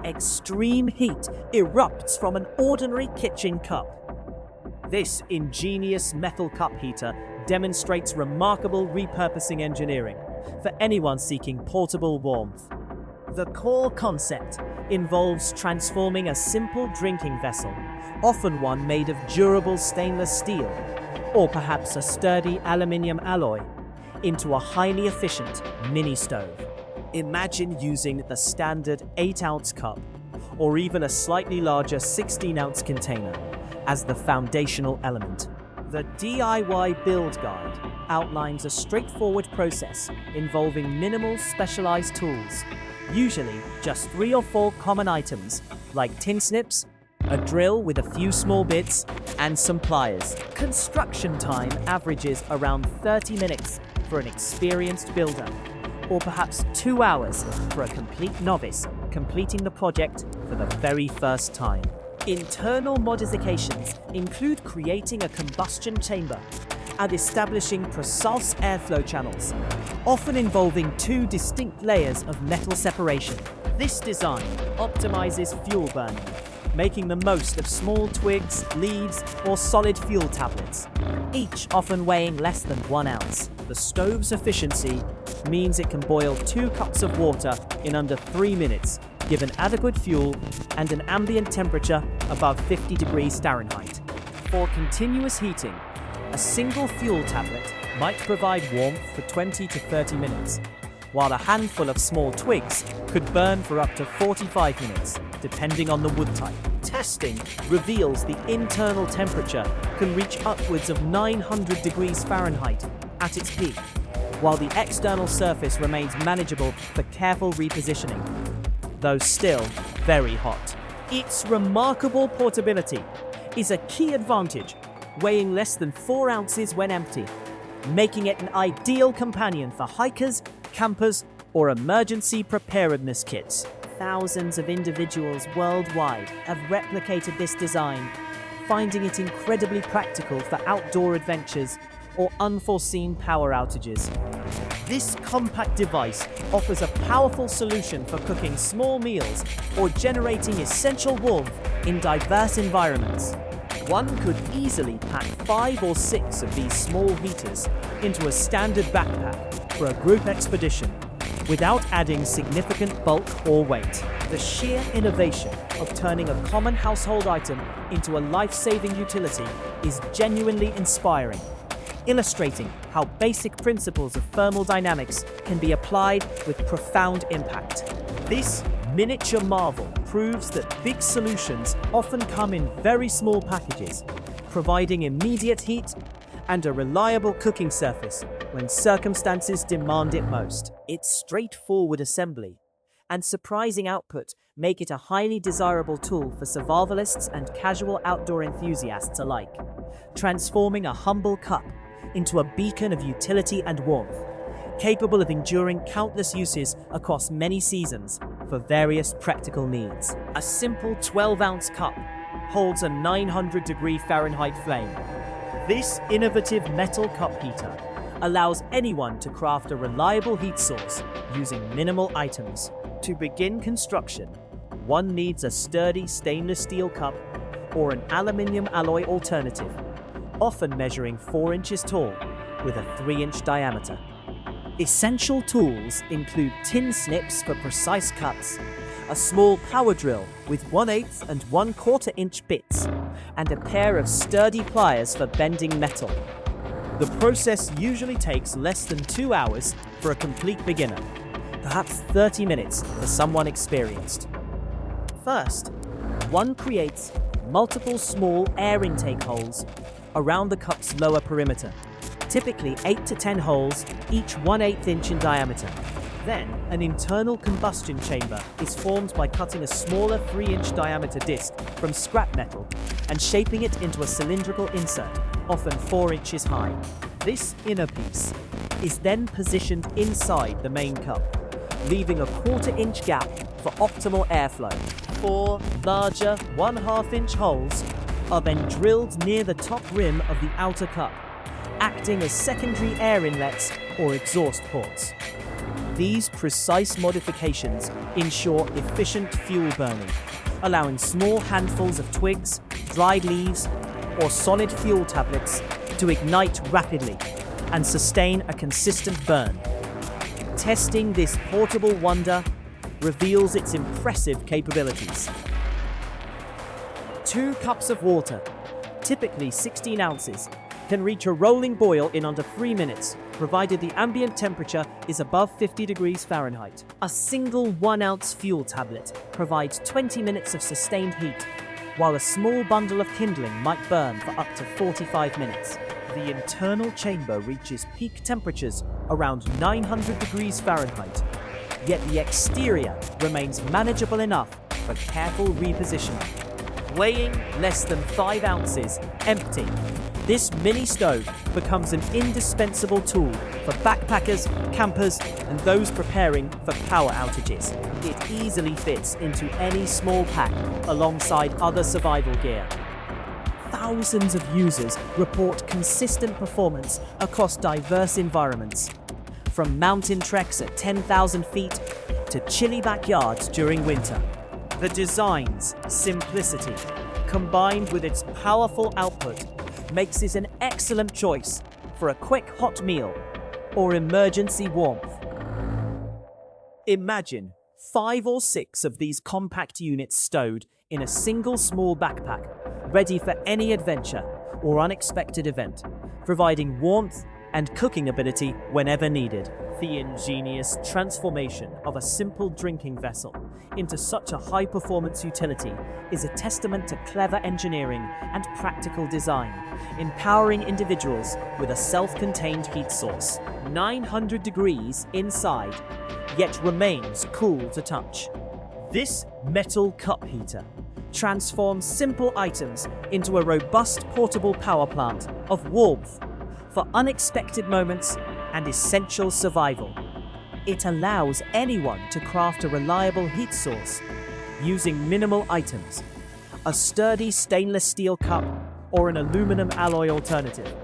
extreme heat erupts from an ordinary kitchen cup. This ingenious metal cup heater demonstrates remarkable repurposing engineering for anyone seeking portable warmth. The core concept involves transforming a simple drinking vessel, often one made of durable stainless steel, or perhaps a sturdy aluminium alloy, into a highly efficient mini stove. Imagine using the standard 8-ounce cup, or even a slightly larger 16-ounce container, as the foundational element. The DIY Build Guide outlines a straightforward process involving minimal specialized tools, usually just 3 or 4 common items like tin snips, a drill with a few small bits, and some pliers. Construction time averages around 30 minutes for an experienced builder, or perhaps 2 hours for a complete novice completing the project for the very first time. Internal modifications include creating a combustion chamber and establishing precise airflow channels, often involving 2 distinct layers of metal separation. This design optimizes fuel burning, making the most of small twigs, leaves, or solid fuel tablets, each often weighing less than 1 ounce. The stove's efficiency means it can boil 2 cups of water in under 3 minutes, given adequate fuel and an ambient temperature above 50 degrees Fahrenheit. For continuous heating, a single fuel tablet might provide warmth for 20 to 30 minutes, while a handful of small twigs could burn for up to 45 minutes, depending on the wood type. Testing reveals the internal temperature can reach upwards of 900 degrees Fahrenheit at its peak, while the external surface remains manageable for careful repositioning, though still very hot. Its remarkable portability is a key advantage, weighing less than 4 ounces when empty, making it an ideal companion for hikers, campers, or emergency preparedness kits. Thousands of individuals worldwide have replicated this design, finding it incredibly practical for outdoor adventures or unforeseen power outages. This compact device offers a powerful solution for cooking small meals or generating essential warmth in diverse environments. One could easily pack 5 or 6 of these small heaters into a standard backpack for a group expedition without adding significant bulk or weight. The sheer innovation of turning a common household item into a life-saving utility is genuinely inspiring, illustrating how basic principles of thermodynamics can be applied with profound impact. This miniature marvel proves that big solutions often come in very small packages, providing immediate heat and a reliable cooking surface when circumstances demand it most. Its straightforward assembly and surprising output make it a highly desirable tool for survivalists and casual outdoor enthusiasts alike, transforming a humble cup into a beacon of utility and warmth, capable of enduring countless uses across many seasons for various practical needs. A simple 12-ounce cup holds a 900 degree Fahrenheit flame. This innovative metal cup heater allows anyone to craft a reliable heat source using minimal items. To begin construction, one needs a sturdy stainless steel cup or an aluminium alloy alternative, often measuring 4 inches tall with a 3-inch diameter. Essential tools include tin snips for precise cuts, a small power drill with 1/8 and 1/4 inch bits, and a pair of sturdy pliers for bending metal. The process usually takes less than 2 hours for a complete beginner, perhaps 30 minutes for someone experienced. First, one creates multiple small air intake holes around the cup's lower perimeter, typically 8 to 10 holes, each 1/8 inch in diameter. Then, an internal combustion chamber is formed by cutting a smaller 3-inch diameter disc from scrap metal and shaping it into a cylindrical insert, often 4 inches high. This inner piece is then positioned inside the main cup, leaving a 1/4 inch gap for optimal airflow. 4 larger 1/2 inch holes are then drilled near the top rim of the outer cup, acting as secondary air inlets or exhaust ports. These precise modifications ensure efficient fuel burning, allowing small handfuls of twigs, dried leaves, or solid fuel tablets to ignite rapidly and sustain a consistent burn. Testing this portable wonder reveals its impressive capabilities. 2 cups of water, typically 16 ounces, can reach a rolling boil in under 3 minutes, provided the ambient temperature is above 50 degrees Fahrenheit. A single 1-ounce fuel tablet provides 20 minutes of sustained heat, while a small bundle of kindling might burn for up to 45 minutes. The internal chamber reaches peak temperatures around 900 degrees Fahrenheit, yet the exterior remains manageable enough for careful repositioning. Weighing less than 5 ounces, empty, this mini stove becomes an indispensable tool for backpackers, campers, and those preparing for power outages. It easily fits into any small pack alongside other survival gear. Thousands of users report consistent performance across diverse environments, from mountain treks at 10,000 feet to chilly backyards during winter. The design's simplicity, combined with its powerful output, makes it an excellent choice for a quick hot meal or emergency warmth. Imagine 5 or 6 of these compact units stowed in a single small backpack, ready for any adventure or unexpected event, providing warmth and cooking ability whenever needed. The ingenious transformation of a simple drinking vessel into such a high-performance utility is a testament to clever engineering and practical design, empowering individuals with a self-contained heat source. 900 degrees inside, yet remains cool to touch. This metal cup heater transforms simple items into a robust portable power plant of warmth for unexpected moments and essential survival. It allows anyone to craft a reliable heat source using minimal items, a sturdy stainless steel cup or an aluminum alloy alternative,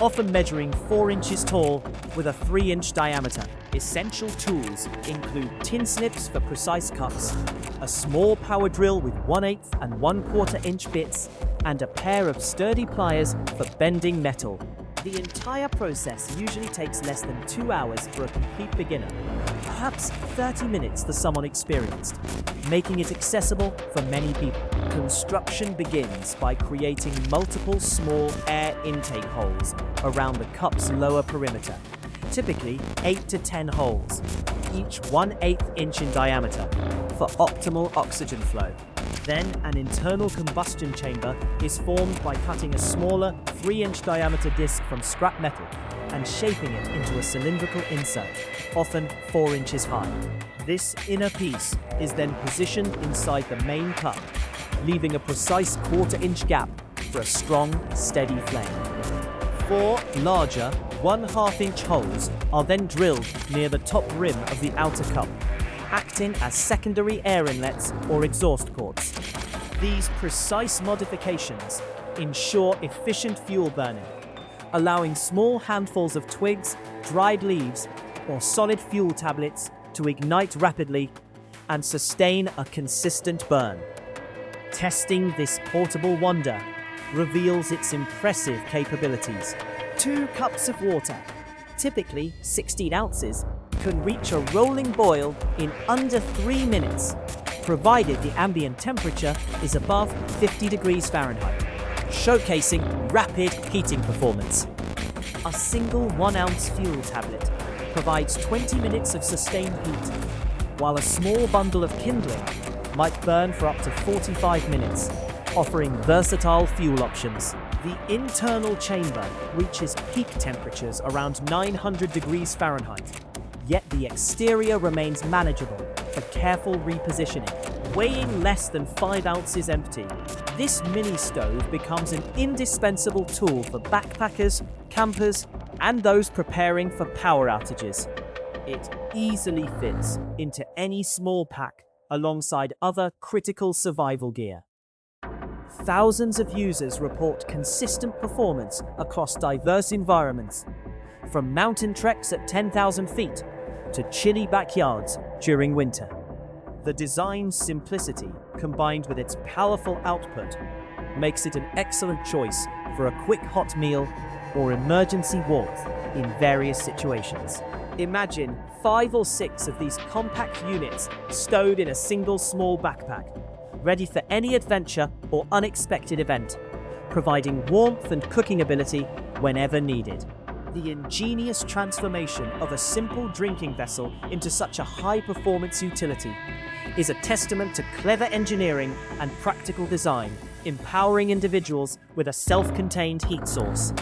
often measuring 4 inches tall with a 3-inch diameter. Essential tools include tin snips for precise cuts, a small power drill with 1/8 and 1/4 inch bits, and a pair of sturdy pliers for bending metal. The entire process usually takes less than 2 hours for a complete beginner, perhaps 30 minutes for someone experienced, making it accessible for many people. Construction begins by creating multiple small air intake holes around the cup's lower perimeter, typically 8 to 10 holes, each 1/8 inch in diameter, for optimal oxygen flow. Then an internal combustion chamber is formed by cutting a smaller 3-inch diameter disc from scrap metal and shaping it into a cylindrical insert, often 4 inches high. This inner piece is then positioned inside the main cup, leaving a precise 1/4 inch gap for a strong, steady flame. 4 larger 1/2 inch holes are then drilled near the top rim of the outer cup, acting as secondary air inlets or exhaust ports. These precise modifications ensure efficient fuel burning, allowing small handfuls of twigs, dried leaves, or solid fuel tablets to ignite rapidly and sustain a consistent burn. Testing this portable wonder reveals its impressive capabilities. 2 cups of water, typically 16 ounces, can reach a rolling boil in under 3 minutes, provided the ambient temperature is above 50 degrees Fahrenheit, showcasing rapid heating performance. A single 1-ounce fuel tablet provides 20 minutes of sustained heat, while a small bundle of kindling might burn for up to 45 minutes, offering versatile fuel options. The internal chamber reaches peak temperatures around 900 degrees Fahrenheit, yet the exterior remains manageable for careful repositioning. Weighing less than 5 ounces empty, this mini stove becomes an indispensable tool for backpackers, campers, and those preparing for power outages. It easily fits into any small pack alongside other critical survival gear. Thousands of users report consistent performance across diverse environments, from mountain treks at 10,000 feet to chilly backyards during winter. The design's simplicity, combined with its powerful output, makes it an excellent choice for a quick hot meal or emergency warmth in various situations. Imagine 5 or 6 of these compact units stowed in a single small backpack, ready for any adventure or unexpected event, providing warmth and cooking ability whenever needed. The ingenious transformation of a simple drinking vessel into such a high-performance utility is a testament to clever engineering and practical design, empowering individuals with a self-contained heat source.